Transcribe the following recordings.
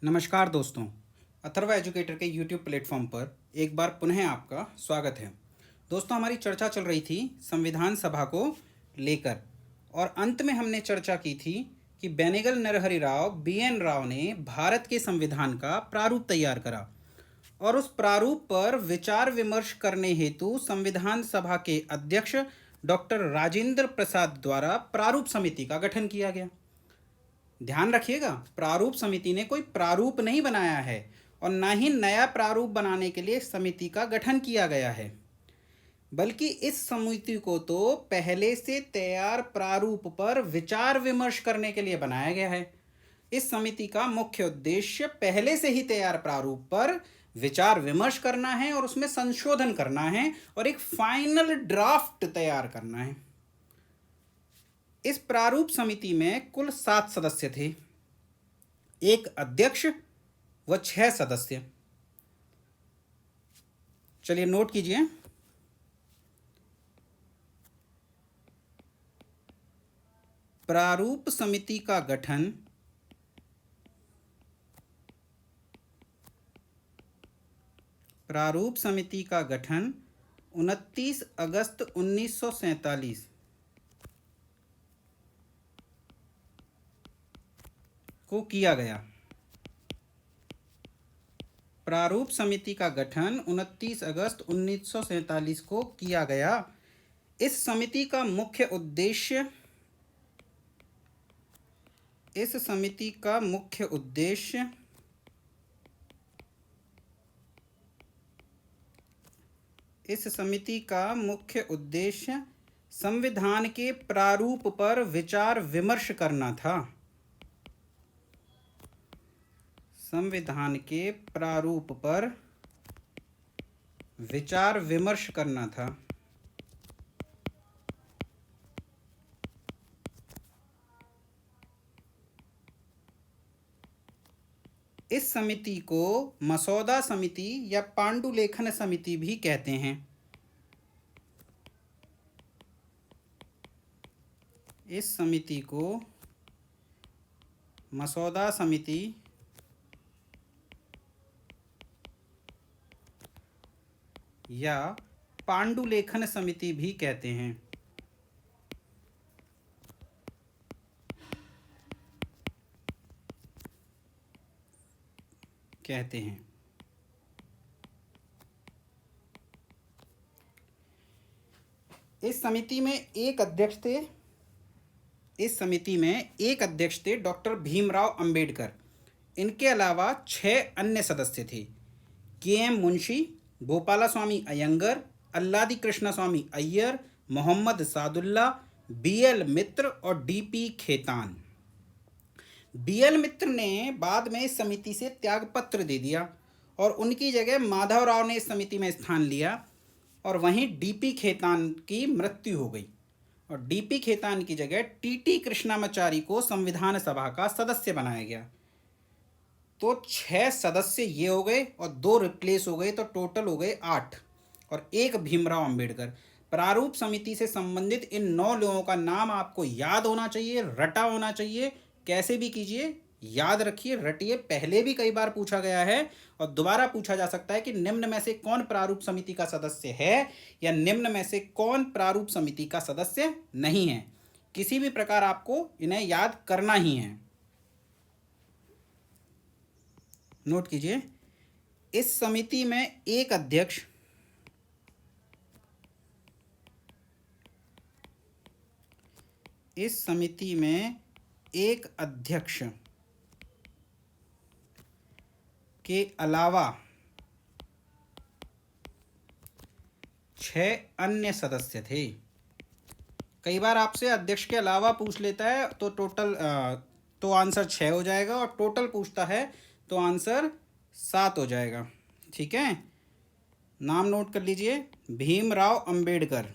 नमस्कार दोस्तों। अथर्व एजुकेटर के यूट्यूब प्लेटफॉर्म पर एक बार पुनः आपका स्वागत है। दोस्तों, हमारी चर्चा चल रही थी संविधान सभा को लेकर और अंत में हमने चर्चा की थी कि बेनेगल नरहरि राव BN राव ने भारत के संविधान का प्रारूप तैयार करा और उस प्रारूप पर विचार विमर्श करने हेतु संविधान सभा के अध्यक्ष डॉक्टर राजेंद्र प्रसाद द्वारा प्रारूप समिति का गठन किया गया। ध्यान रखिएगा, प्रारूप समिति ने कोई प्रारूप नहीं बनाया है और ना ही नया प्रारूप बनाने के लिए समिति का गठन किया गया है, बल्कि इस समिति को तो पहले से तैयार प्रारूप पर विचार विमर्श करने के लिए बनाया गया है। इस समिति का मुख्य उद्देश्य पहले से ही तैयार प्रारूप पर विचार विमर्श करना है और उसमें संशोधन करना है और एक फाइनल ड्राफ्ट तैयार करना है। इस प्रारूप समिति में कुल 7 सदस्य थे, एक अध्यक्ष व 6 सदस्य। चलिए नोट कीजिए। प्रारूप समिति का गठन प्रारूप समिति का गठन 29 अगस्त 1947 को किया गया। प्रारूप समिति का गठन 29 अगस्त 1947 को किया गया। इस समिति का मुख्य उद्देश्य इस समिति का मुख्य उद्देश्य इस समिति का मुख्य उद्देश्य संविधान के प्रारूप पर विचार विमर्श करना था। संविधान के प्रारूप पर विचार विमर्श करना था। इस समिति को मसौदा समिति या पांडुलेखन समिति भी कहते हैं। इस समिति को मसौदा समिति या पांडुलेखन समिति भी कहते हैं। इस समिति में एक अध्यक्ष थे डॉक्टर भीमराव अंबेडकर। इनके अलावा 6 अन्य सदस्य थे। KM मुंशी, गोपालास्वामी अयंगर, अल्लादी कृष्ण स्वामी अय्यर, मोहम्मद सादुल्ला, BL मित्र और DP खेतान। BL मित्र ने बाद में इस समिति से त्यागपत्र दे दिया और उनकी जगह माधव राव ने इस समिति में स्थान लिया और वहीं DP खेतान की मृत्यु हो गई और DP खेतान की जगह TT कृष्णामाचारी को संविधान सभा का सदस्य बनाया गया। तो 6 सदस्य ये हो गए और 2 रिप्लेस हो गए, तो टोटल हो गए 8 और एक भीमराव अंबेडकर। प्रारूप समिति से संबंधित इन 9 लोगों का नाम आपको याद होना चाहिए, रटा होना चाहिए। कैसे भी कीजिए, याद रखिए, रटिए। पहले भी कई बार पूछा गया है और दोबारा पूछा जा सकता है कि निम्न में से कौन प्रारूप समिति का सदस्य है या निम्न में से कौन प्रारूप समिति का सदस्य नहीं है। किसी भी प्रकार आपको इन्हें याद करना ही है। नोट कीजिए, इस समिति में एक अध्यक्ष के अलावा 6 अन्य सदस्य थे। कई बार आपसे अध्यक्ष के अलावा पूछ लेता है तो टोटल तो आंसर 6 हो जाएगा और टोटल पूछता है तो आंसर 7 हो जाएगा। ठीक है, नाम नोट कर लीजिए। भीमराव अंबेडकर,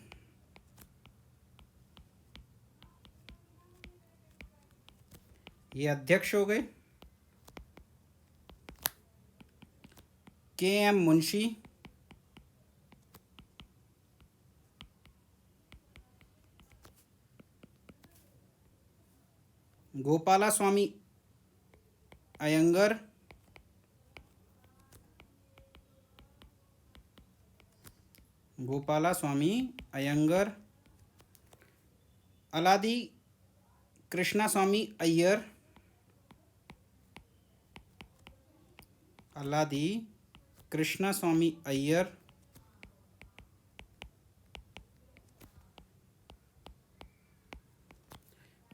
ये अध्यक्ष हो गए। KM मुंशी, गोपालास्वामी अयंगर, गोपाला स्वामी अयंगर, अलादी कृष्णा स्वामी अय्यर, अलादी कृष्णा स्वामी अय्यर,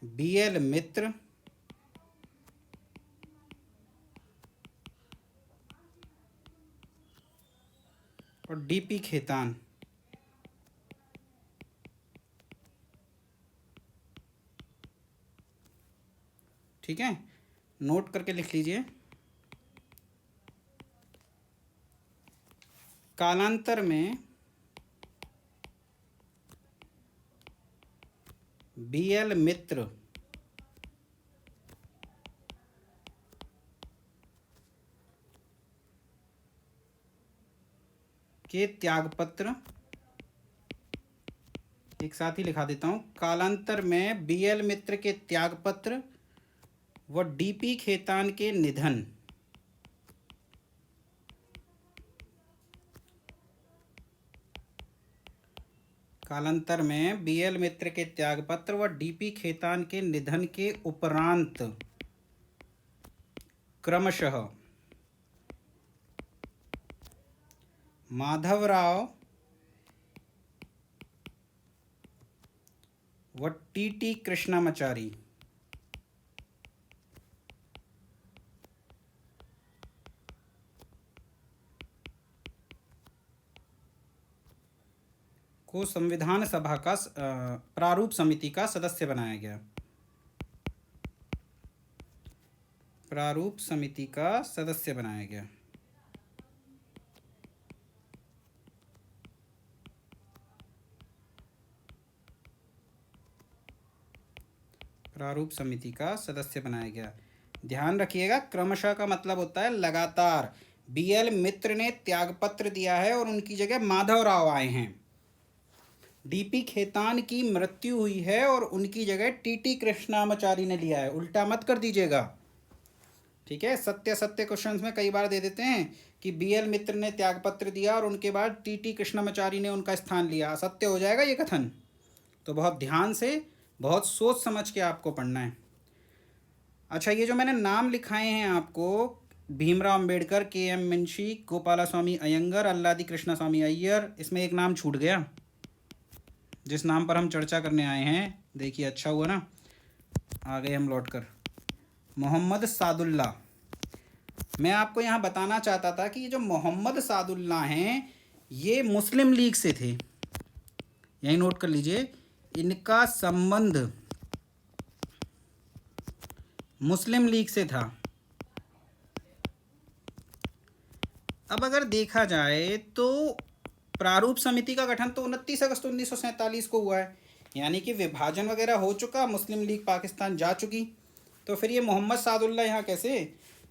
BL मित्र, और DP खेतान। ठीक है, नोट करके लिख लीजिए। कालांतर में BL मित्र के त्यागपत्र, एक साथ ही लिखा देता हूं, कालांतर में BL मित्र के त्यागपत्र व DP खेतान के निधन कालांतर में BL मित्र के त्यागपत्र व DP खेतान के निधन के उपरांत क्रमशः माधवराव व TT कृष्णामाचारी को संविधान सभा का प्रारूप समिति का सदस्य बनाया गया। प्रारूप समिति का सदस्य बनाया गया। प्रारूप समिति का सदस्य बनाया गया। ध्यान रखिएगा, क्रमशः का मतलब होता है लगातार। BL मित्र ने त्यागपत्र दिया है और उनकी जगह माधवराव आए हैं। DP खेतान की मृत्यु हुई है और उनकी जगह TT कृष्णामाचारी ने लिया है। उल्टा मत कर दीजिएगा, ठीक है। सत्य सत्य क्वेश्चंस में कई बार दे देते हैं कि BL मित्र ने त्यागपत्र दिया और उनके बाद TT कृष्णामाचारी ने उनका स्थान लिया। असत्य हो जाएगा ये कथन। तो बहुत ध्यान से, बहुत सोच समझ के आपको पढ़ना है। अच्छा, ये जो मैंने नाम लिखाए हैं आपको, भीमराव अंबेडकर, KM मुंशी, गोपाला स्वामी अयंगर, अल्लादी कृष्णा स्वामी अय्यर, इसमें एक नाम छूट गया जिस नाम पर हम चर्चा करने आए हैं। देखिए, अच्छा हुआ ना, आ गए हम लौट कर। मोहम्मद सादुल्ला। मैं आपको यहाँ बताना चाहता था कि ये जो मोहम्मद सादुल्ला हैं, ये मुस्लिम लीग से थे। यही नोट कर लीजिए, इनका संबंध मुस्लिम लीग से था। अब अगर देखा जाए तो प्रारूप समिति का गठन तो 29 अगस्त 1947 को हुआ है, यानी कि विभाजन वगैरह हो चुका, मुस्लिम लीग पाकिस्तान जा चुकी। तो फिर ये मोहम्मद सादुल्ला यहाँ कैसे?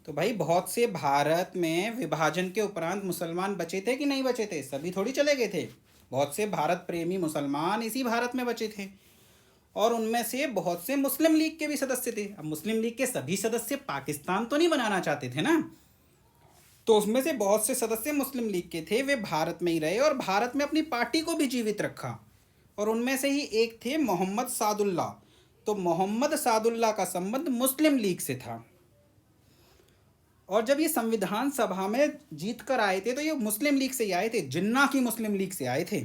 तो भाई, बहुत से भारत में विभाजन के उपरांत मुसलमान बचे थे कि नहीं बचे थे? सभी थोड़ी चले गए थे। बहुत से भारत प्रेमी मुसलमान इसी भारत में बचे थे और उनमें से बहुत से मुस्लिम लीग के भी सदस्य थे। अब मुस्लिम लीग के सभी सदस्य पाकिस्तान तो नहीं बनाना चाहते थे ना, तो उसमें से बहुत से सदस्य मुस्लिम लीग के थे। वे भारत में ही रहे और भारत में अपनी पार्टी को भी जीवित रखा, और उनमें से ही एक थे मोहम्मद सादुल्ला। तो मोहम्मद सादुल्ला का संबंध मुस्लिम लीग से था। और जब ये संविधान सभा में जीत कर आए थे तो ये मुस्लिम लीग से ही आए थे, जिन्ना की मुस्लिम लीग से आए थे।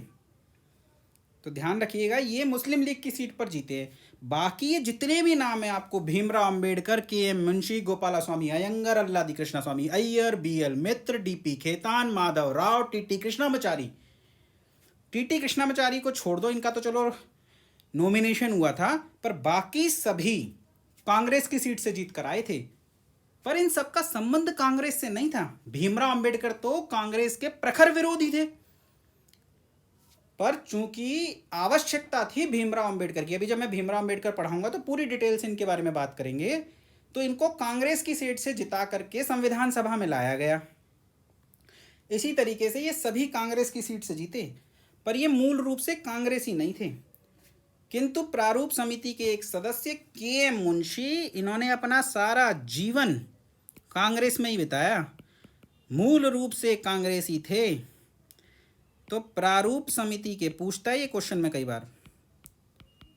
तो ध्यान रखिएगा, ये मुस्लिम लीग की सीट पर जीते हैं। बाकी ये जितने भी नाम है आपको, भीमराव अंबेडकर, KM मुंशी, गोपाला स्वामी अयंगर, अल्लादी कृष्णा स्वामी अय्यर, BL मित्र, DP Khetan, Madhav Rao, TT Krishnamachari. TT Krishnamachari को छोड़ दो, इनका तो चलो नॉमिनेशन हुआ था, पर बाकी सभी कांग्रेस की सीट से जीत कर आए थे। पर इन सबका संबंध कांग्रेस से नहीं था। भीमराव अंबेडकर तो कांग्रेस के प्रखर विरोधी थे, पर चूंकि आवश्यकता थी भीमराव अंबेडकर की, अभी जब मैं भीमराव अंबेडकर पढ़ाऊंगा तो पूरी डिटेल से इनके बारे में बात करेंगे, तो इनको कांग्रेस की सीट से जिता करके संविधान सभा में लाया गया। इसी तरीके से ये सभी कांग्रेस की सीट से जीते, पर ये मूल रूप से कांग्रेसी नहीं थे। किंतु प्रारूप समिति के एक सदस्य KM मुंशी, इन्होंने अपना सारा जीवन कांग्रेस में ही बिताया, मूल रूप से कांग्रेसी थे। तो प्रारूप समिति के, पूछता है ये क्वेश्चन में कई बार,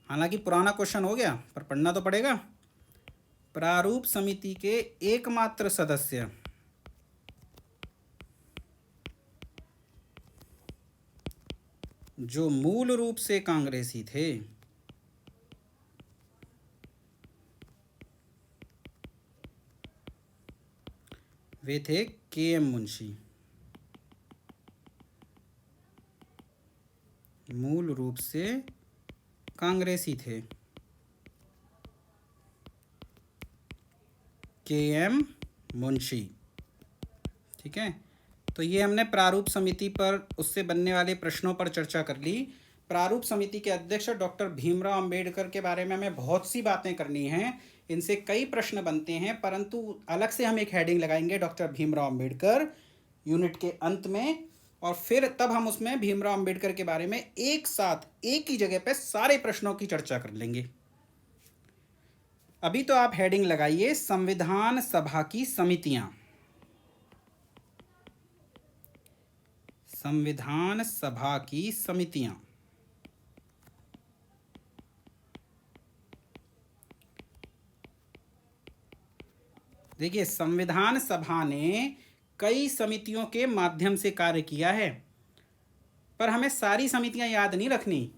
हालांकि पुराना क्वेश्चन हो गया पर पढ़ना तो पड़ेगा। प्रारूप समिति के एकमात्र सदस्य जो मूल रूप से कांग्रेसी थे, वे थे के.एम. मुंशी। मूल रूप से कांग्रेसी थे, के.एम. मुंशी। ठीक है, तो ये हमने प्रारूप समिति पर उससे बनने वाले प्रश्नों पर चर्चा कर ली। प्रारूप समिति के अध्यक्ष डॉक्टर भीमराव अंबेडकर के बारे में हमें बहुत सी बातें करनी हैं, इनसे कई प्रश्न बनते हैं, परंतु अलग से हम एक हेडिंग लगाएंगे डॉक्टर भीमराव अंबेडकर यूनिट के अंत में, और फिर तब हम उसमें भीमराव अंबेडकर के बारे में एक साथ एक ही जगह पे सारे प्रश्नों की चर्चा कर लेंगे। अभी तो आप हेडिंग लगाइए संविधान सभा की समितियां। संविधान सभा की समितियां। देखिए, संविधान सभा ने कई समितियों के माध्यम से कार्य किया है, पर हमें सारी समितियां याद नहीं रखनी।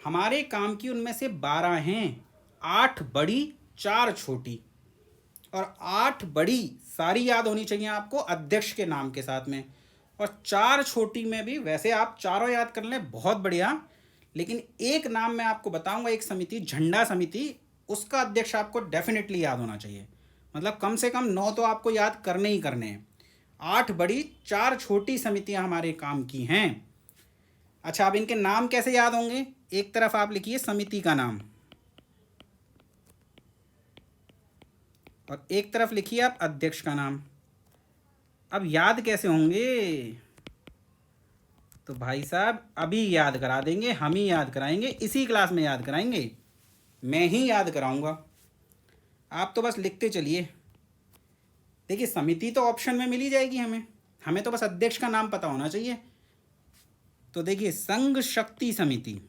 हमारे काम की उनमें से 12 हैं, 8 बड़ी 4 छोटी, और 8 बड़ी सारी याद होनी चाहिए आपको अध्यक्ष के नाम के साथ में, और 4 छोटी में भी वैसे आप चारों याद कर लें बहुत बढ़िया, लेकिन एक नाम मैं आपको बताऊंगा, एक समिति झंडा समिति, उसका अध्यक्ष आपको डेफिनेटली याद होना चाहिए। मतलब कम से कम 9 तो आपको याद करने ही करने हैं। 8 बड़ी 4 छोटी समितियां हमारे काम की हैं। अच्छा, अब इनके नाम कैसे याद होंगे? एक तरफ आप लिखिए समिति का नाम, और एक तरफ लिखिए आप अध्यक्ष का नाम। अब याद कैसे होंगे? तो भाई साहब अभी याद करा देंगे, हम ही याद कराएंगे, इसी क्लास में याद कराएंगे, मैं ही याद कराऊंगा, आप तो बस लिखते चलिए। देखिए, समिति तो ऑप्शन में मिल ही जाएगी हमें, हमें तो बस अध्यक्ष का नाम पता होना चाहिए। तो देखिए, संघ शक्ति समिति,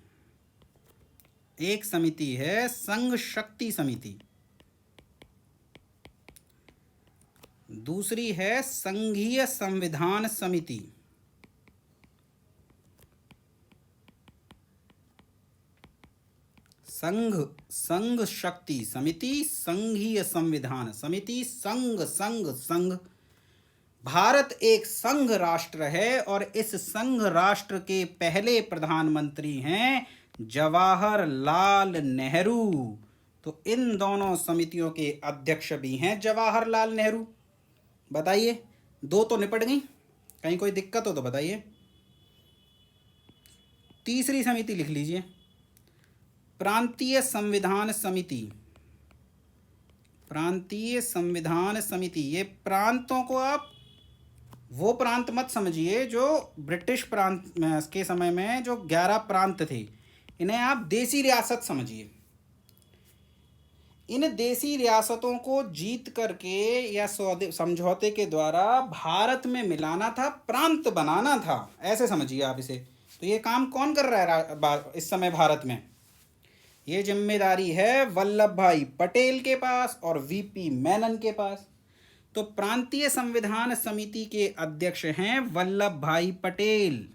एक समिति है संघ शक्ति समिति, दूसरी है संघीय संविधान समिति, संघ शक्ति समिति, संघीय संविधान समिति, संघ। भारत एक संघ राष्ट्र है और इस संघ राष्ट्र के पहले प्रधानमंत्री हैं जवाहरलाल नेहरू। तो इन दोनों समितियों के अध्यक्ष भी हैं जवाहरलाल नेहरू। बताइए, 2 तो निपट गई, कहीं कोई दिक्कत हो तो बताइए। तीसरी समिति लिख लीजिए, प्रांतीय संविधान समिति। प्रांतीय संविधान समिति, ये प्रांतों को आप वो प्रांत मत समझिए जो ब्रिटिश प्रांत के समय में जो 11 प्रांत थे, इन्हें आप देसी रियासत समझिए। इन देसी रियासतों को जीत करके या समझौते के द्वारा भारत में मिलाना था, प्रांत बनाना था, ऐसे समझिए आप इसे। तो ये काम कौन कर रहा है इस समय भारत में? ये जिम्मेदारी है वल्लभ भाई पटेल के पास और वीपी मेनन के पास। तो प्रांतीय संविधान समिति के अध्यक्ष हैं वल्लभ भाई पटेल।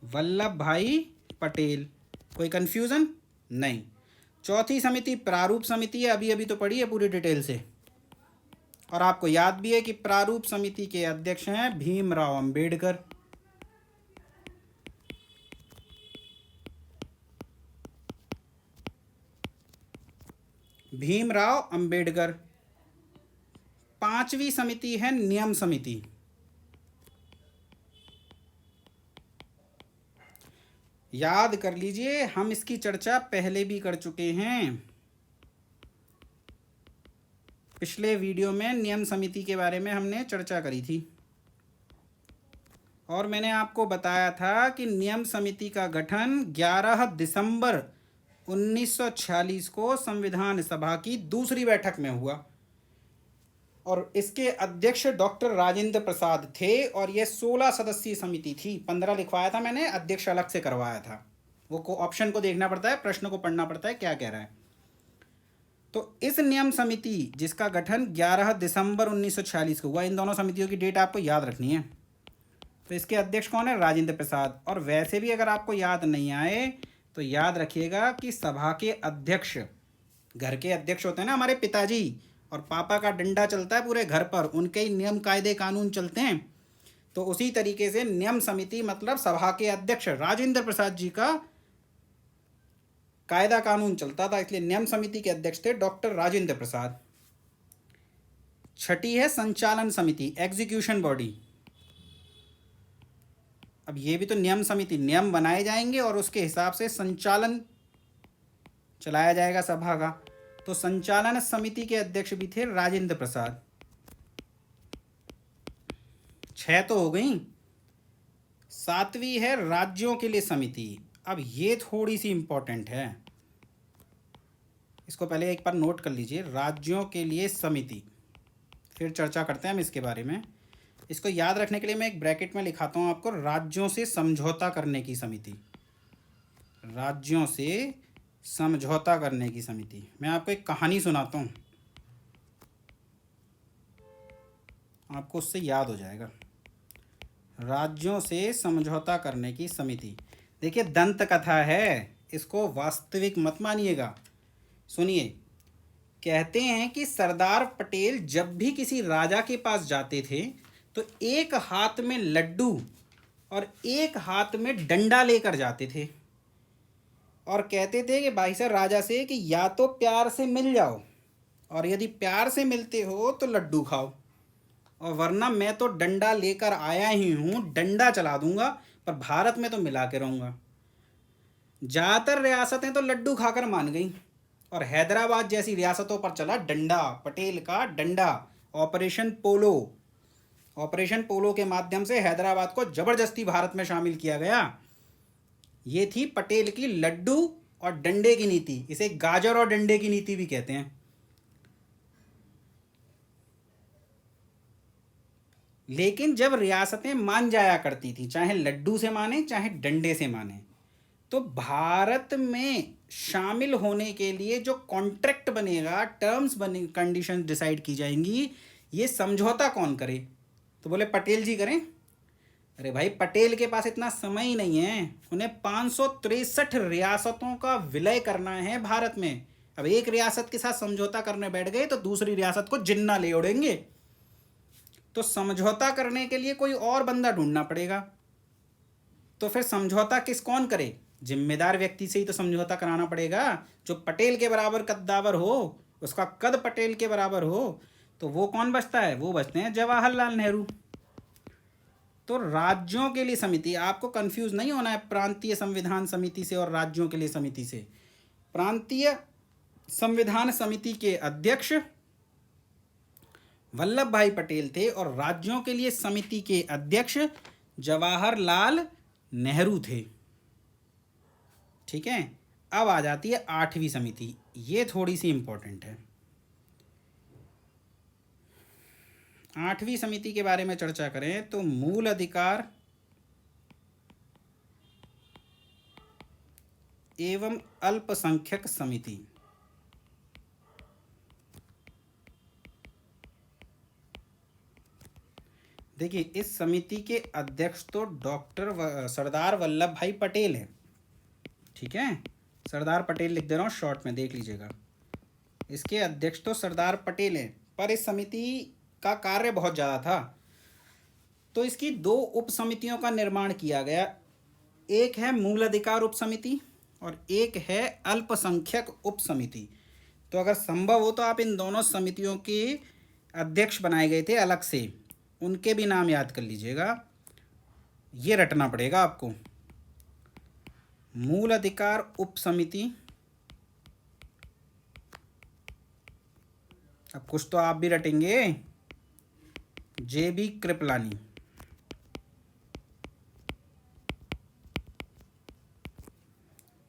वल्लभ भाई पटेल, कोई कंफ्यूजन नहीं। चौथी समिति प्रारूप समिति है, अभी अभी तो पढ़ी है पूरी डिटेल से, और आपको याद भी है कि प्रारूप समिति के अध्यक्ष हैं भीमराव अंबेडकर। भीमराव अंबेडकर। 5वीं समिति है नियम समिति। याद कर लीजिए, हम इसकी चर्चा पहले भी कर चुके हैं। पिछले वीडियो में नियम समिति के बारे में हमने चर्चा करी थी, और मैंने आपको बताया था कि नियम समिति का गठन 11 दिसंबर 1946 को संविधान सभा की दूसरी बैठक में हुआ। और इसके अध्यक्ष डॉक्टर राजेंद्र प्रसाद थे और यह 16 सदस्यीय समिति थी। 15 लिखवाया था मैंने, अध्यक्ष अलग से करवाया था। वो ऑप्शन को देखना पड़ता है, प्रश्न को पढ़ना पड़ता है क्या कह रहा है। तो इस नियम समिति जिसका गठन 11 दिसंबर 1946 को हुआ, इन दोनों समितियों की डेट आपको याद रखनी है। तो इसके अध्यक्ष कौन है? राजेंद्र प्रसाद। और वैसे भी अगर आपको याद नहीं आए तो याद रखिएगा कि सभा के अध्यक्ष, घर के अध्यक्ष होते हैं ना हमारे पिताजी, और पापा का डंडा चलता है पूरे घर पर, उनके ही नियम कायदे कानून चलते हैं। तो उसी तरीके से नियम समिति मतलब सभा के अध्यक्ष राजेंद्र प्रसाद जी का कायदा कानून चलता था, इसलिए नियम समिति के अध्यक्ष थे डॉक्टर राजेंद्र प्रसाद। छठी है संचालन समिति, एग्जीक्यूशन बॉडी। अब ये भी तो नियम समिति, नियम बनाए जाएंगे और उसके हिसाब से संचालन चलाया जाएगा सभा का। तो संचालन समिति के अध्यक्ष भी थे राजेंद्र प्रसाद। 6 तो हो गई। 7वीं है राज्यों के लिए समिति। अब ये थोड़ी सी इंपॉर्टेंट है, इसको पहले एक बार नोट कर लीजिए। राज्यों के लिए समिति, फिर चर्चा करते हैं हम इसके बारे में। इसको याद रखने के लिए मैं एक ब्रैकेट में लिखाता हूँ आपको, राज्यों से समझौता करने की समिति। राज्यों से समझौता करने की समिति। मैं आपको एक कहानी सुनाता हूँ, आपको उससे याद हो जाएगा। राज्यों से समझौता करने की समिति, देखिए दंत कथा है, इसको वास्तविक मत मानिएगा। सुनिए, कहते हैं कि सरदार पटेल जब भी किसी राजा के पास जाते थे तो एक हाथ में लड्डू और एक हाथ में डंडा लेकर जाते थे और कहते थे कि भाई साहब राजा से कि या तो प्यार से मिल जाओ, और यदि प्यार से मिलते हो तो लड्डू खाओ, और वरना मैं तो डंडा लेकर आया ही हूँ, डंडा चला दूंगा, पर भारत में तो मिला के रहूँगा। ज़्यादातर रियासतें तो लड्डू खाकर मान गई और हैदराबाद जैसी रियासतों पर चला डंडा, पटेल का डंडा। ऑपरेशन पोलो, ऑपरेशन पोलो के माध्यम से हैदराबाद को जबरदस्ती भारत में शामिल किया गया। ये थी पटेल की लड्डू और डंडे की नीति। इसे गाजर और डंडे की नीति भी कहते हैं। लेकिन जब रियासतें मान जाया करती थी, चाहे लड्डू से माने चाहे डंडे से माने, तो भारत में शामिल होने के लिए जो कॉन्ट्रैक्ट बनेगा, टर्म्स बने, कंडीशन डिसाइड की जाएंगी, ये समझौता कौन करे? तो बोले पटेल जी करें। अरे भाई, पटेल के पास इतना समय ही नहीं है, उन्हें 563 रियासतों का विलय करना है भारत में। अब एक रियासत के साथ समझौता करने बैठ गए तो दूसरी रियासत को जिन्ना ले उड़ेंगे, तो समझौता करने के लिए कोई और बंदा ढूंढना पड़ेगा। तो फिर समझौता कौन करे? जिम्मेदार व्यक्ति से ही तो समझौता कराना पड़ेगा, जो पटेल के बराबर कद्दावर हो, उसका कद पटेल के बराबर हो। तो वो कौन बचता है? वो बचते हैं जवाहरलाल नेहरू। तो राज्यों के लिए समिति, आपको कंफ्यूज नहीं होना है प्रांतीय संविधान समिति से और राज्यों के लिए समिति से। प्रांतीय संविधान समिति के अध्यक्ष वल्लभ भाई पटेल थे और राज्यों के लिए समिति के अध्यक्ष जवाहरलाल नेहरू थे। ठीक है, अब आ जाती है 8वीं समिति, ये थोड़ी सी इंपॉर्टेंट है। 8वीं समिति के बारे में चर्चा करें तो मूल अधिकार एवं अल्पसंख्यक समिति। देखिए, इस समिति के अध्यक्ष तो डॉक्टर सरदार वल्लभ भाई पटेल हैं। ठीक है, सरदार पटेल लिख दे रहा हूँ शॉर्ट में, देख लीजिएगा। इसके अध्यक्ष तो सरदार पटेल हैं, पर इस समिति का कार्य बहुत ज़्यादा था, तो इसकी 2 उप समितियों का निर्माण किया गया। एक है मूल अधिकार उप समिति और एक है अल्पसंख्यक उप समिति। तो अगर संभव हो तो आप इन दोनों समितियों के अध्यक्ष बनाए गए थे अलग से, उनके भी नाम याद कर लीजिएगा, ये रटना पड़ेगा आपको। मूल अधिकार उप समिति, अब कुछ तो आप भी रटेंगे, JB कृपलानी।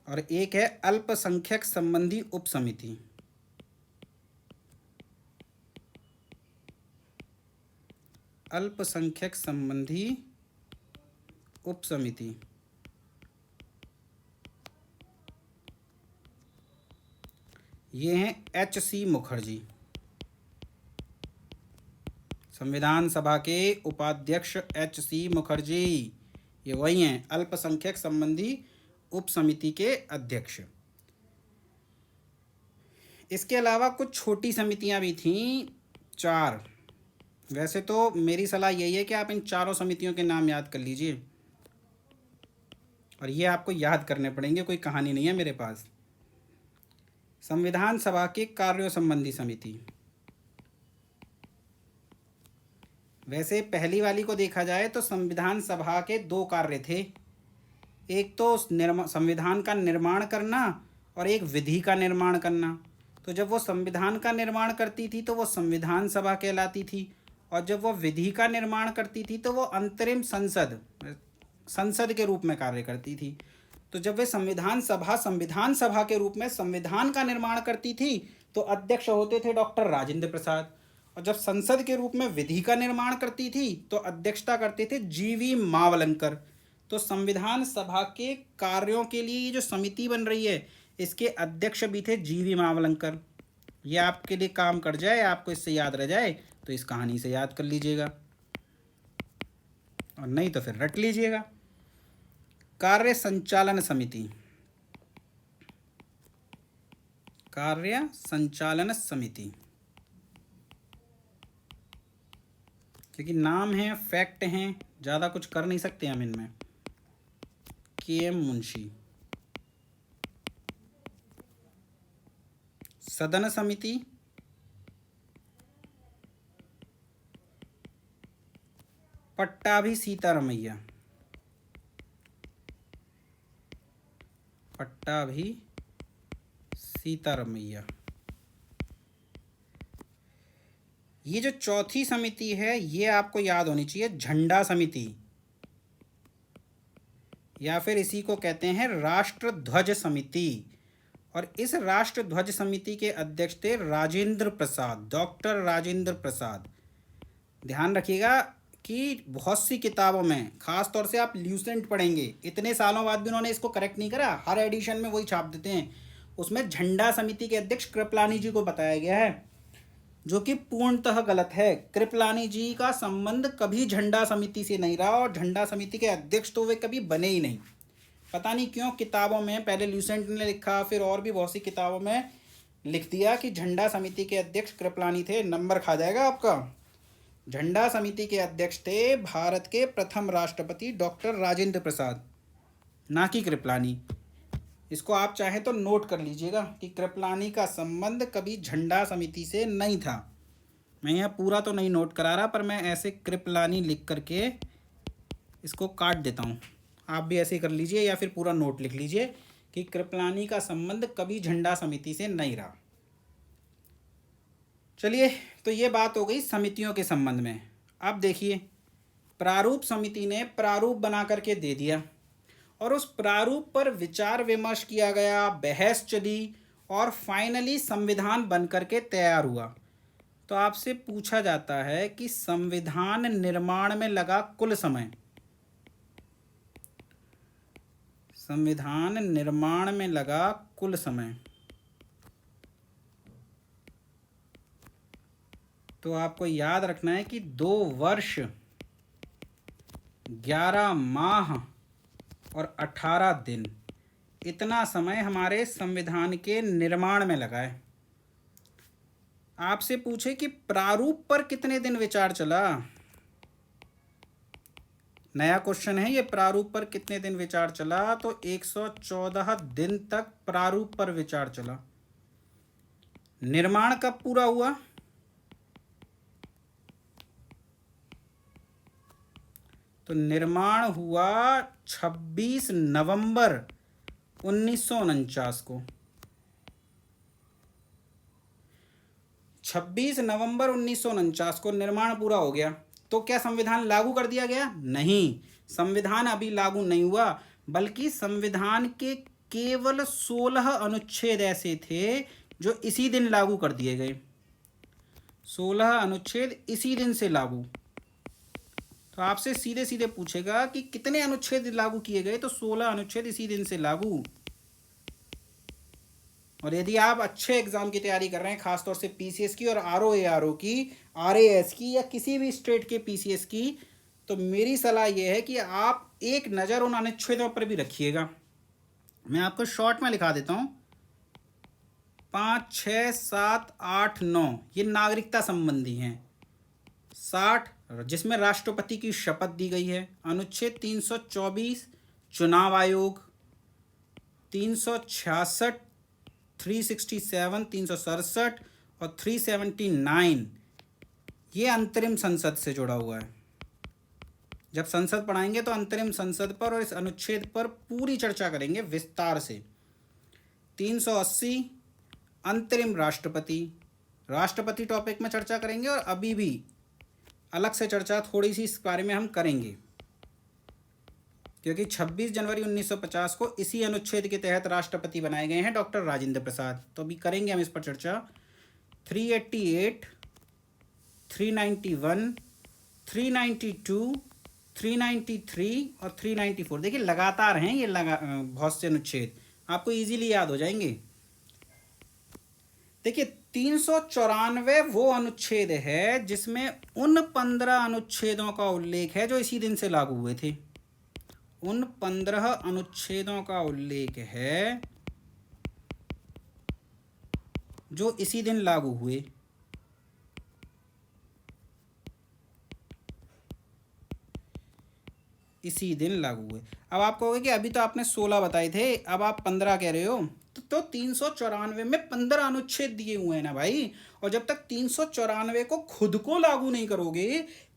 और एक है अल्पसंख्यक संबंधी उप समिति, अल्पसंख्यक संबंधी उप समिति। ये हैं H.C. मुखर्जी, संविधान सभा के उपाध्यक्ष H.C. मुखर्जी। ये वही हैं अल्पसंख्यक संबंधी उप समिति के अध्यक्ष। इसके अलावा कुछ छोटी समितियां भी थीं, 4। वैसे तो मेरी सलाह यही है कि आप इन चारों समितियों के नाम याद कर लीजिए, और ये आपको याद करने पड़ेंगे, कोई कहानी नहीं है मेरे पास। संविधान सभा के कार्यों संबंधी समिति। वैसे पहली वाली को देखा जाए तो संविधान सभा के 2 कार्य थे, एक तो संविधान का निर्माण करना और एक विधि का निर्माण करना। तो जब वो संविधान का निर्माण करती थी तो वो संविधान सभा कहलाती थी, और जब वो विधि का निर्माण करती थी तो वो अंतरिम संसद के रूप में कार्य करती थी। तो जब वे संविधान सभा के रूप में संविधान का निर्माण करती थी तो अध्यक्ष होते थे डॉक्टर राजेंद्र प्रसाद, और जब संसद के रूप में विधि का निर्माण करती थी तो अध्यक्षता करते थे GV मावलंकर। तो संविधान सभा के कार्यों के लिए ये जो समिति बन रही है, इसके अध्यक्ष भी थे GV मावलंकर। ये आपके लिए काम कर जाए, आपको इससे याद रह जाए तो इस कहानी से याद कर लीजिएगा, और नहीं तो फिर रट लीजिएगा। कार्य संचालन समिति। कार्य संचालन समिति, क्योंकि नाम है, फैक्ट हैं, ज़्यादा कुछ कर नहीं सकते हम इनमें। KM मुंशी। सदन समिति। पट्टाभी सीतारमैया। पट्टाभी सीतारमैया। ये जो चौथी समिति है ये आपको याद होनी चाहिए, झंडा समिति, या फिर इसी को कहते हैं राष्ट्र ध्वज समिति। और इस राष्ट्र ध्वज समिति के अध्यक्ष थे राजेंद्र प्रसाद, डॉक्टर राजेंद्र प्रसाद। ध्यान रखिएगा कि बहुत सी किताबों में, खास तौर से आप ल्यूसेंट पढ़ेंगे, इतने सालों बाद भी उन्होंने इसको करेक्ट नहीं करा, हर एडिशन में वही छाप देते हैं। उसमें झंडा समिति के अध्यक्ष कृपलानी जी को बताया गया है, जो कि पूर्णतः गलत है। कृपलानी जी का संबंध कभी झंडा समिति से नहीं रहा, और झंडा समिति के अध्यक्ष तो वे कभी बने ही नहीं। पता नहीं क्यों किताबों में, पहले ल्यूसेंट ने लिखा, फिर और भी बहुत सी किताबों में लिख दिया कि झंडा समिति के अध्यक्ष कृपलानी थे। नंबर खा जाएगा आपका। झंडा समिति के अध्यक्ष थे भारत के प्रथम राष्ट्रपति डॉक्टर राजेंद्र प्रसाद, ना कि कृपलानी। इसको आप चाहें तो नोट कर लीजिएगा कि कृपलानी का संबंध कभी झंडा समिति से नहीं था। मैं यहाँ पूरा तो नहीं नोट करा रहा, पर मैं ऐसे कृपलानी लिख करके इसको काट देता हूँ। आप भी ऐसे कर लीजिए, या फिर पूरा नोट लिख लीजिए कि कृपलानी का संबंध कभी झंडा समिति से नहीं रहा। चलिए, तो ये बात हो गई समितियों के संबंध में। अब देखिए, प्रारूप समिति ने प्रारूप बना करके दे दिया, और उस प्रारूप पर विचार विमर्श किया गया, बहस चली, और फाइनली संविधान बन करके तैयार हुआ। तो आपसे पूछा जाता है कि संविधान निर्माण में लगा कुल समय, संविधान निर्माण में लगा कुल समय, तो आपको याद रखना है कि 2 वर्ष 11 माह और 18 दिन, इतना समय हमारे संविधान के निर्माण में लगा है। आपसे पूछे कि प्रारूप पर कितने दिन विचार चला, नया क्वेश्चन है ये, प्रारूप पर कितने दिन विचार चला, तो 114 दिन तक प्रारूप पर विचार चला। निर्माण कब पूरा हुआ, तो निर्माण हुआ 26 नवंबर 1949 को। 26 नवंबर 1949 को निर्माण पूरा हो गया। तो क्या संविधान लागू कर दिया गया? नहीं, संविधान अभी लागू नहीं हुआ, बल्कि संविधान के केवल 16 अनुच्छेद ऐसे थे जो इसी दिन लागू कर दिए गए। 16 अनुच्छेद इसी दिन से लागू। तो आपसे सीधे सीधे पूछेगा कि कितने अनुच्छेद लागू किए गए, तो 16 अनुच्छेद इसी दिन से लागू। और यदि आप अच्छे एग्जाम की तैयारी कर रहे हैं, खासतौर से पीसीएस की और आरओ की, आरएएस की, या किसी भी स्टेट के पीसीएस की, तो मेरी सलाह यह है कि आप एक नज़र उन अनुच्छेदों पर भी रखिएगा। मैं आपको शॉर्ट में लिखा देता हूँ। 5, 6, 7, 8, 9 ये नागरिकता संबंधी हैं। 60 जिसमें राष्ट्रपति की शपथ दी गई है। अनुच्छेद 324 चुनाव आयोग। 366, 367, 367 और 379 ये अंतरिम संसद से जुड़ा हुआ है। जब संसद पढ़ाएंगे तो अंतरिम संसद पर और इस अनुच्छेद पर पूरी चर्चा करेंगे विस्तार से। 380 अंतरिम राष्ट्रपति, राष्ट्रपति टॉपिक में चर्चा करेंगे, और अभी भी अलग से चर्चा थोड़ी सी इस बारे में हम करेंगे, क्योंकि 26 जनवरी 1950 को इसी अनुच्छेद के तहत राष्ट्रपति बनाए गए हैं डॉक्टर राजेंद्र प्रसाद। तो अभी करेंगे हम इस पर चर्चा। 388, 391, 392, 393 और 394 देखिए लगातार हैं ये बहुत से अनुच्छेद, आपको इजीली याद हो जाएंगे। देखिए 394 वो अनुच्छेद है जिसमें उन 15 अनुच्छेदों का उल्लेख है जो इसी दिन से लागू हुए थे। उन 15 अनुच्छेदों का उल्लेख है जो इसी दिन लागू हुए। इसी दिन लागू हुए। अब आप कहोगे कि अभी तो आपने 16 बताए थे, अब आप 15 कह रहे हो। तो 394 में 15 अनुच्छेद दिए हुए हैं ना भाई, और जब तक 394 को खुद को लागू नहीं करोगे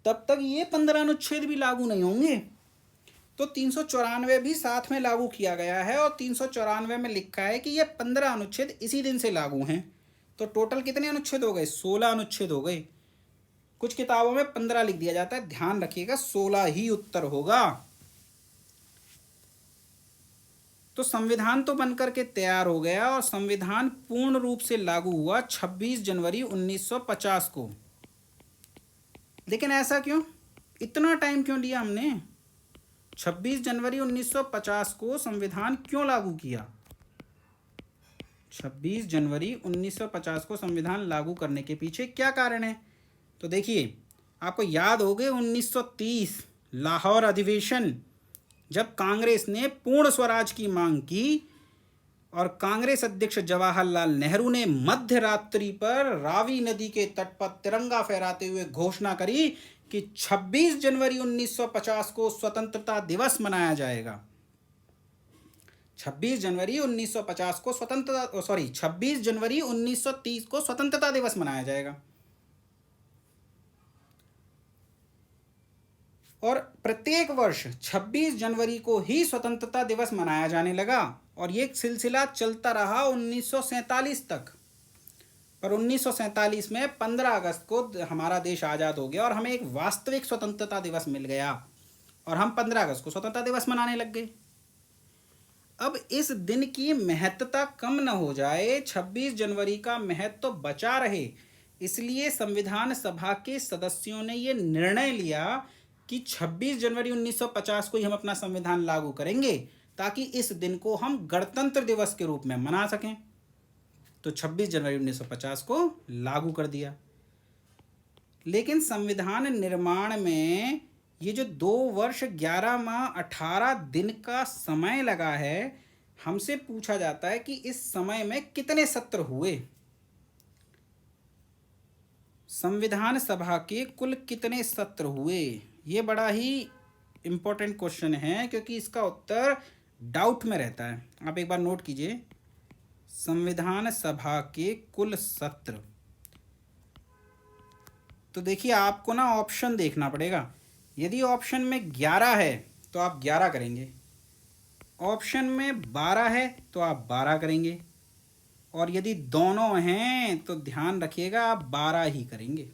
तब तक ये 15 अनुच्छेद भी लागू नहीं होंगे। तो 394 भी साथ में लागू किया गया है, और 394 में लिखा है कि ये 15 अनुच्छेद इसी दिन से लागू हैं। तो टोटल कितने अनुच्छेद हो गए? 16 अनुच्छेद हो गए। कुछ किताबों में 15 लिख दिया जाता है, ध्यान रखिएगा 16 ही उत्तर होगा। तो संविधान तो बनकर के तैयार हो गया, और संविधान पूर्ण रूप से लागू हुआ 26 जनवरी 1950 को। लेकिन ऐसा क्यों? इतना टाइम क्यों लिया हमने? 26 जनवरी 1950 को संविधान क्यों लागू किया? 26 जनवरी 1950 को संविधान लागू करने के पीछे क्या कारण है? तो देखिए, आपको याद होगा 1930 लाहौर अधिवेशन, जब कांग्रेस ने पूर्ण स्वराज की मांग की और कांग्रेस अध्यक्ष जवाहरलाल नेहरू ने मध्य रात्रि पर रावी नदी के तट पर तिरंगा फहराते हुए घोषणा करी कि 26 जनवरी 1950 को स्वतंत्रता दिवस मनाया जाएगा। 26 जनवरी 1950 को 26 जनवरी 1930 को स्वतंत्रता दिवस मनाया जाएगा। और प्रत्येक वर्ष 26 जनवरी को ही स्वतंत्रता दिवस मनाया जाने लगा, और ये सिलसिला चलता रहा 1947 तक। पर 1947 में 15 अगस्त को हमारा देश आज़ाद हो गया और हमें एक वास्तविक स्वतंत्रता दिवस मिल गया, और हम 15 अगस्त को स्वतंत्रता दिवस मनाने लग गए। अब इस दिन की महत्ता कम न हो जाए, 26 जनवरी का महत्व तो बचा रहे, इसलिए संविधान सभा के सदस्यों ने ये निर्णय लिया कि 26 जनवरी 1950 को ही हम अपना संविधान लागू करेंगे, ताकि इस दिन को हम गणतंत्र दिवस के रूप में मना सकें। तो 26 जनवरी 1950 को लागू कर दिया। लेकिन संविधान निर्माण में ये जो 2 वर्ष 11 माह 18 दिन का समय लगा है, हमसे पूछा जाता है कि इस समय में कितने सत्र हुए। संविधान सभा के कुल कितने सत्र हुए, ये बड़ा ही इम्पोर्टेंट क्वेश्चन है, क्योंकि इसका उत्तर डाउट में रहता है। आप एक बार नोट कीजिए, संविधान सभा के कुल सत्र। तो देखिए, आपको ना ऑप्शन देखना पड़ेगा। यदि ऑप्शन में 11 है तो आप 11 करेंगे, ऑप्शन में 12 है तो आप 12 करेंगे, और यदि दोनों हैं तो ध्यान रखिएगा आप 12 ही करेंगे।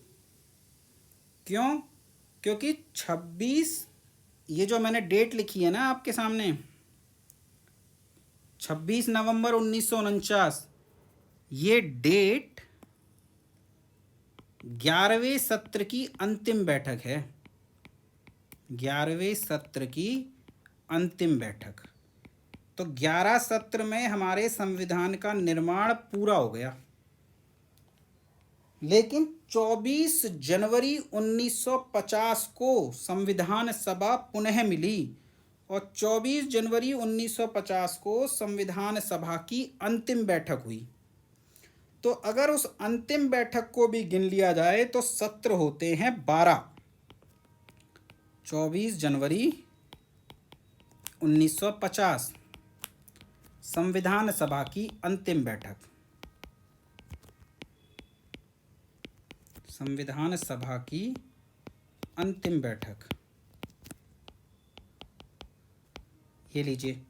क्यों? क्योंकि 26, ये जो मैंने डेट लिखी है ना आपके सामने, 26 नवंबर 1949, ये डेट 11वें सत्र की अंतिम बैठक है। 11वें सत्र की अंतिम बैठक। तो 11 सत्र में हमारे संविधान का निर्माण पूरा हो गया, लेकिन 24 जनवरी 1950 को संविधान सभा पुनः मिली और 24 जनवरी 1950 को संविधान सभा की अंतिम बैठक हुई। तो अगर उस अंतिम बैठक को भी गिन लिया जाए तो सत्र होते हैं 12। 24 जनवरी 1950 संविधान सभा की अंतिम बैठक, संविधान सभा की अंतिम बैठक, ये लीजिए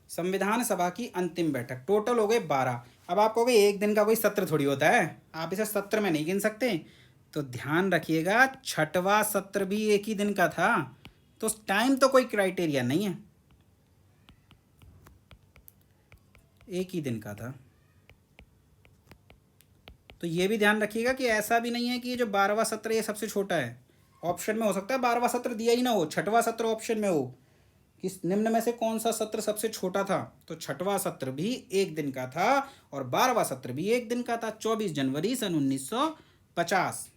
संविधान सभा की अंतिम बैठक। टोटल हो गए 12। अब आप कहोगे एक दिन का कोई सत्र थोड़ी होता है, आप इसे सत्र में नहीं गिन सकते। तो ध्यान रखिएगा, छठवां सत्र भी एक ही दिन का था, तो टाइम तो कोई क्राइटेरिया नहीं है, एक ही दिन का था। तो ये भी ध्यान रखिएगा कि ऐसा भी नहीं है कि ये जो 12वां सत्र ये सबसे छोटा है। ऑप्शन में हो सकता है 12वां सत्र दिया ही ना हो, छठवां सत्र ऑप्शन में हो कि निम्न में से कौन सा सत्र सबसे छोटा था। तो छठवां सत्र भी एक दिन का था और 12वां सत्र भी एक दिन का था, 24 जनवरी सन 1950।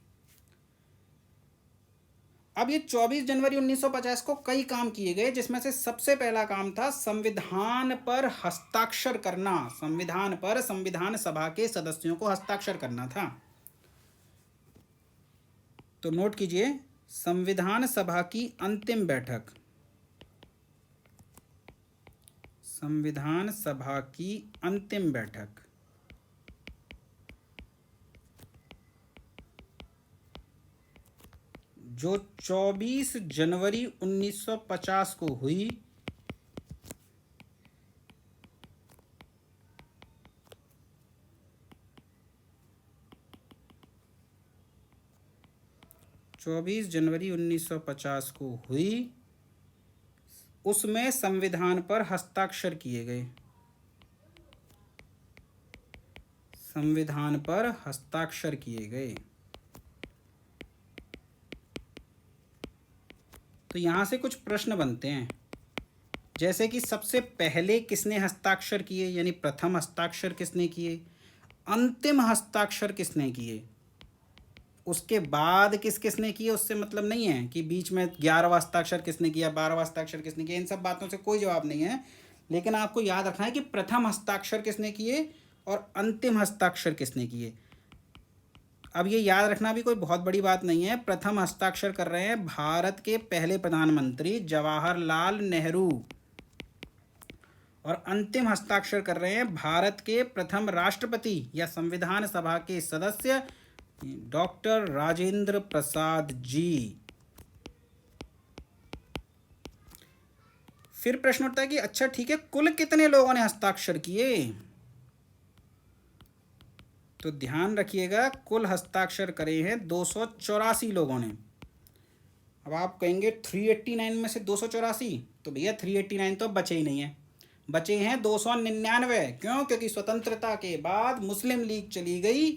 अब ये 24 जनवरी 1950 को कई काम किए गए, जिसमें से सबसे पहला काम था संविधान पर हस्ताक्षर करना। संविधान पर संविधान सभा के सदस्यों को हस्ताक्षर करना था। तो नोट कीजिए, संविधान सभा की अंतिम बैठक, संविधान सभा की अंतिम बैठक जो 24 जनवरी 1950 को हुई, जनवरी 1950 को हुई, उसमें संविधान पर हस्ताक्षर किए गए, संविधान पर हस्ताक्षर किए गए। तो यहाँ से कुछ प्रश्न बनते हैं, जैसे कि सबसे पहले किसने हस्ताक्षर किए, यानी प्रथम हस्ताक्षर किसने किए, अंतिम हस्ताक्षर किसने किए, उसके बाद किस किसने किए, उससे मतलब नहीं है कि बीच में 11वां हस्ताक्षर किसने किया, 12वां हस्ताक्षर किसने किया, इन सब बातों से कोई जवाब नहीं है। लेकिन आपको याद रखना है कि प्रथम हस्ताक्षर किसने किए और अंतिम हस्ताक्षर किसने किए। अब ये याद रखना भी कोई बहुत बड़ी बात नहीं है। प्रथम हस्ताक्षर कर रहे हैं भारत के पहले प्रधानमंत्री जवाहरलाल नेहरू और अंतिम हस्ताक्षर कर रहे हैं भारत के प्रथम राष्ट्रपति या संविधान सभा के सदस्य डॉक्टर राजेंद्र प्रसाद जी। फिर प्रश्न उठता है कि अच्छा ठीक है, कुल कितने लोगों ने हस्ताक्षर किए। तो ध्यान रखिएगा, कुल हस्ताक्षर करे हैं 284 लोगों ने। अब आप कहेंगे 389 में से 284, तो भैया 389 तो बचे ही नहीं है, बचे हैं 299। क्यों? क्योंकि स्वतंत्रता के बाद मुस्लिम लीग चली गई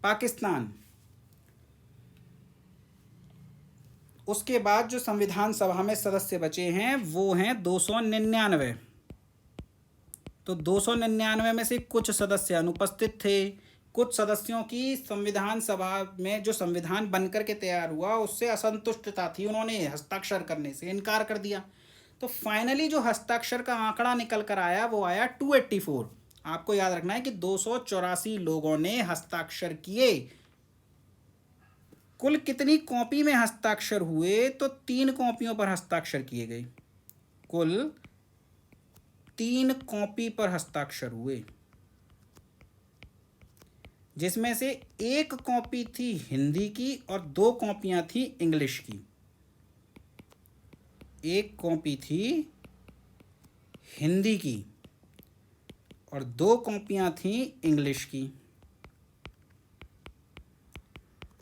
पाकिस्तान। उसके बाद जो संविधान सभा में सदस्य बचे हैं वो हैं 299। तो 299 में से कुछ सदस्य अनुपस्थित थे, कुछ सदस्यों की संविधान सभा में जो संविधान बनकर के तैयार हुआ उससे असंतुष्टता थी, उन्होंने हस्ताक्षर करने से इनकार कर दिया। तो फाइनली जो हस्ताक्षर का आंकड़ा निकल कर आया वो आया 284। आपको याद रखना है कि 284 लोगों ने हस्ताक्षर किए। कुल कितनी कॉपी में हस्ताक्षर हुए? तो 3 कॉपियों पर हस्ताक्षर किए गए, कुल 3 कॉपी पर हस्ताक्षर हुए, जिसमें से 1 कॉपी थी हिंदी की और 2 कॉपियां थी इंग्लिश की। 1 कॉपी थी हिंदी की और 2 कॉपियां थी इंग्लिश की।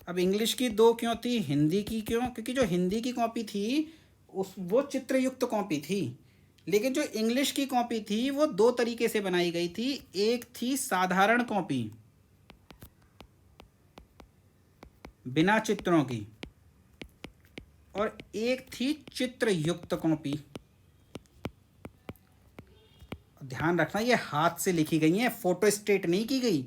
अब इंग्लिश की 2 क्यों थी, हिंदी की क्यों? क्योंकि जो हिंदी की कॉपी थी वो चित्रयुक्त कॉपी थी, लेकिन जो इंग्लिश की कॉपी थी वो 2 तरीके से बनाई गई थी। एक थी साधारण कॉपी बिना चित्रों की, और एक थी चित्र युक्त कॉपी। ध्यान रखना ये हाथ से लिखी गई हैं, फोटो स्टेट नहीं की गई।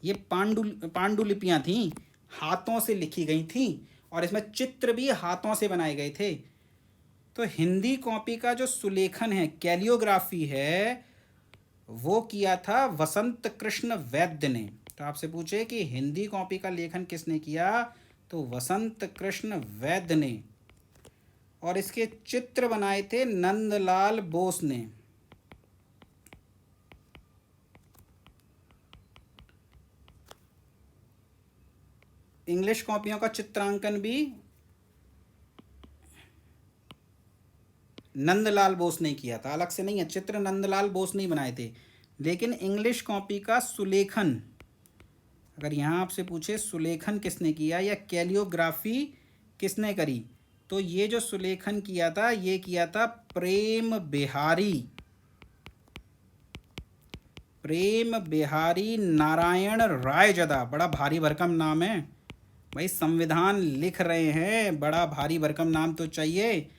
ये पांडुलिपियां थीं, हाथों से लिखी गई थीं और इसमें चित्र भी हाथों से बनाए गए थे। तो हिंदी कॉपी का जो सुलेखन है, कैलियोग्राफी है, वो किया था वसंत कृष्ण वैद्य ने। तो आपसे पूछे कि हिंदी कॉपी का लेखन किसने किया, तो वसंत कृष्ण वैद्य ने। और इसके चित्र बनाए थे नंदलाल बोस ने। इंग्लिश कॉपियों का चित्रांकन भी नंदलाल बोस ने किया था, अलग से नहीं है। चित्र नंदलाल बोस ने बनाए थे, लेकिन इंग्लिश कॉपी का सुलेखन, अगर यहाँ आपसे पूछे सुलेखन किसने किया या कैलियोग्राफी किसने करी, तो ये जो सुलेखन किया था ये किया था प्रेम बिहारी नारायण रायजदा। बड़ा भारी भरकम नाम है भाई, संविधान लिख रहे हैं, बड़ा भारी भरकम नाम तो चाहिए।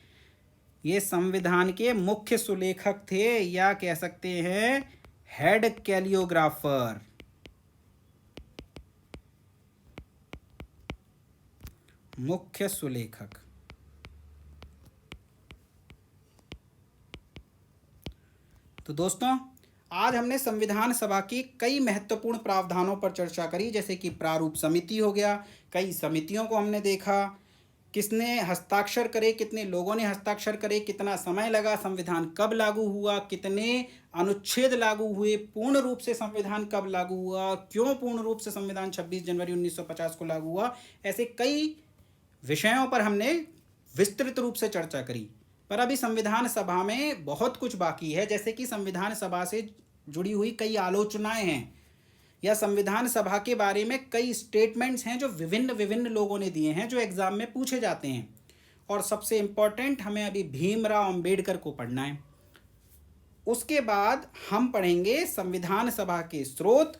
ये संविधान के मुख्य सुलेखक थे, या कह सकते हैं हेड कैलियोग्राफर। मुख्य सुलेखक। तो दोस्तों, आज हमने संविधान सभा की कई महत्वपूर्ण प्रावधानों पर चर्चा करी, जैसे कि प्रारूप समिति हो गया, कई समितियों को हमने देखा, किसने हस्ताक्षर करे, कितने लोगों ने हस्ताक्षर करे, कितना समय लगा, संविधान कब लागू हुआ, कितने अनुच्छेद लागू हुए, पूर्ण रूप से संविधान कब लागू हुआ, क्यों पूर्ण रूप से संविधान 26 जनवरी 1950 को लागू हुआ। ऐसे कई विषयों पर हमने विस्तृत रूप से चर्चा करी। पर अभी संविधान सभा में बहुत कुछ बाकी है, जैसे कि संविधान सभा से जुड़ी हुई कई आलोचनाएं हैं, या संविधान सभा के बारे में कई स्टेटमेंट्स हैं जो विभिन्न लोगों ने दिए हैं, जो एग्जाम में पूछे जाते हैं। और सबसे इम्पोर्टेंट, हमें अभी भीमराव अंबेडकर को पढ़ना है। उसके बाद हम पढ़ेंगे संविधान सभा के स्रोत,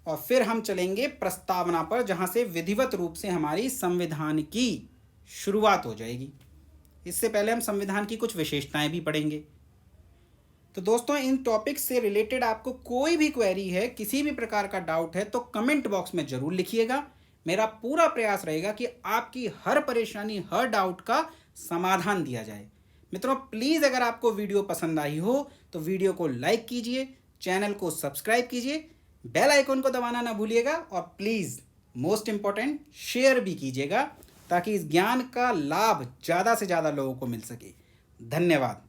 और फिर हम चलेंगे प्रस्तावना पर, जहां से विधिवत रूप से हमारी संविधान की शुरुआत हो जाएगी। इससे पहले हम संविधान की कुछ विशेषताएं भी पढ़ेंगे। तो दोस्तों, इन टॉपिक्स से रिलेटेड आपको कोई भी क्वेरी है, किसी भी प्रकार का डाउट है, तो कमेंट बॉक्स में जरूर लिखिएगा। मेरा पूरा प्रयास रहेगा कि आपकी हर परेशानी, हर डाउट का समाधान दिया जाए। मित्रों, प्लीज़ अगर आपको वीडियो पसंद आई हो तो वीडियो को लाइक कीजिए, चैनल को सब्सक्राइब कीजिए, बेल आइकन को दबाना ना भूलिएगा, और प्लीज़ मोस्ट इम्पॉर्टेंट शेयर भी कीजिएगा, ताकि इस ज्ञान का लाभ ज़्यादा से ज़्यादा लोगों को मिल सके। धन्यवाद।